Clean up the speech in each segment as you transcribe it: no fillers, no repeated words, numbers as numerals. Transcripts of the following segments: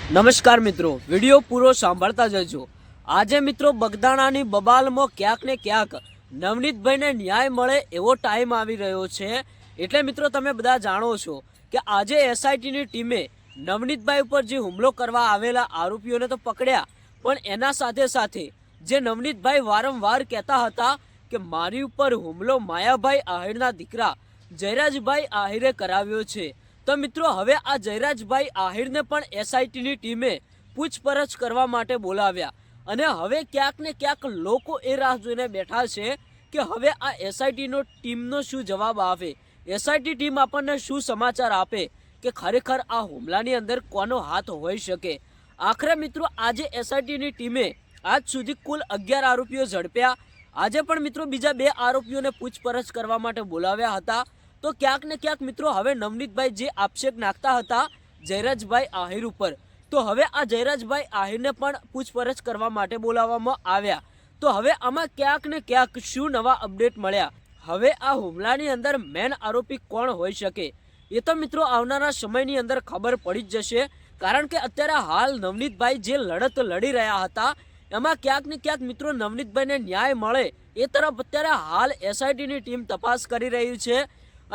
નમસ્કાર મિત્રો, વિડીયો પૂરો સાંભળતા જજો। આજે મિત્રો બગદાણાની બબાલમાં ક્યાંક ને ક્યાંક નવનીતભાઈને ન્યાય મળે એવો ટાઈમ આવી રહ્યો છે। એટલે મિત્રો તમે બધા જાણો છો કે આજે એસઆઈટીની ટીમે નવનીતભાઈ ઉપર જે હુમલો કરવા આવેલા આરોપીઓને તો પકડ્યા, પણ એના સાથે સાથે જે નવનીતભાઈ વારંવાર કહેતા હતા કે મારી ઉપર હુમલો માયાભાઈ આહિરના દીકરા જયરાજભાઈ આહિરે કરાવ્યો છે, તો મિત્રો હવે આ જયરાજભાઈ આહિરને પણ એસઆઈટીની ટીમે પૂછપરછ કરવા માટે બોલાવ્યા। અને હવે ક્યાંક ને ક્યાંક લોકો એ રાહ જોઈને બેઠા છે કે હવે આ એસઆઈટીનો ટીમનો શું જવાબ આવે, એસઆઈટી ટીમ આપણને શું સમાચાર આપે કે ખરેખર આ હુમલાની અંદર કોનો હાથ હોઈ શકે। આખરે મિત્રો આજે એસઆઈટીની ટીમે આજ સુધી કુલ 11 આરોપીઓ ઝડપ્યા। આજે પણ મિત્રો બીજા 2 આરોપીઓને પૂછપરછ કરવા માટે બોલાવ્યા હતા। તો ક્યાંક ને ક્યાંક મિત્રો હવે નવનીતભાઈ જે આક્ષેપ નાખતા હતા જયરાજભાઈ આહિર ઉપર, તો હવે આ જયરાજભાઈ આહિરને પણ પૂછપરછ કરવા માટે બોલાવવામાં આવ્યા। તો હવે આમાં ક્યાંક ને ક્યાંક શું નવા અપડેટ મળ્યા, હવે આ હુમલાની અંદર મેન આરોપી કોણ હોઈ શકે એ તો મિત્રો આવનારા સમયની અંદર ખબર પડી જ જશે। કારણ કે અત્યારે હાલ નવનીતભાઈ જે લડત લડી રહ્યા હતા એમાં ક્યાંક ને ક્યાંક મિત્રો નવનીતભાઈને ન્યાય મળે એ તરફ અત્યારે હાલ એસઆઈટીની ટીમ તપાસ કરી રહી છે।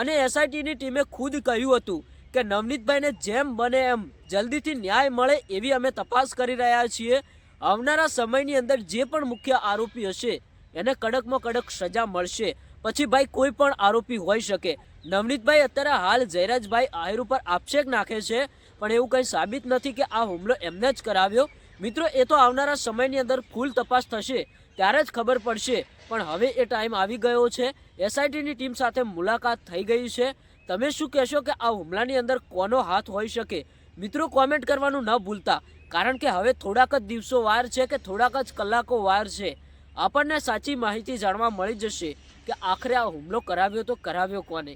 અને એસઆઈટીની ટીમે ખુદ કહ્યું હતું કે નવનીતભાઈને જેમ બને એમ જલ્દીથી ન્યાય મળે એવી અમે તપાસ કરી રહ્યા છીએ। આવનારા સમયની અંદર જે પણ મુખ્ય આરોપી હશે એને કડકમાં કડક સજા મળશે, પછી ભાઈ કોઈ પણ આરોપી હોઈ શકે। નવનીતભાઈ અત્યારે હાલ જયરાજભાઈ આહિર ઉપર આક્ષેપ નાખે છે, પણ એવું કંઈ સાબિત નથી કે આ હુમલો એમને જ કરાવ્યો। મિત્રો એ તો આવનારા સમયની અંદર ફૂલ તપાસ થશે ત્યારે જ ખબર પડશે, પણ હવે એ ટાઈમ આવી ગયો છે। એસઆઈટીની ટીમ સાથે મુલાકાત થઈ ગઈ છે। તમે શું કહેશો કે આ હુમલાની અંદર કોનો હાથ હોઈ શકે? મિત્રો કોમેન્ટ કરવાનું ન ભૂલતા, કારણ કે હવે થોડાક જ દિવસો વાર છે કે થોડાક જ કલાકો વાર છે, આપણને સાચી માહિતી જાણવા મળી જશે કે આખરે આ હુમલો કરાવ્યો તો કરાવ્યો કોને।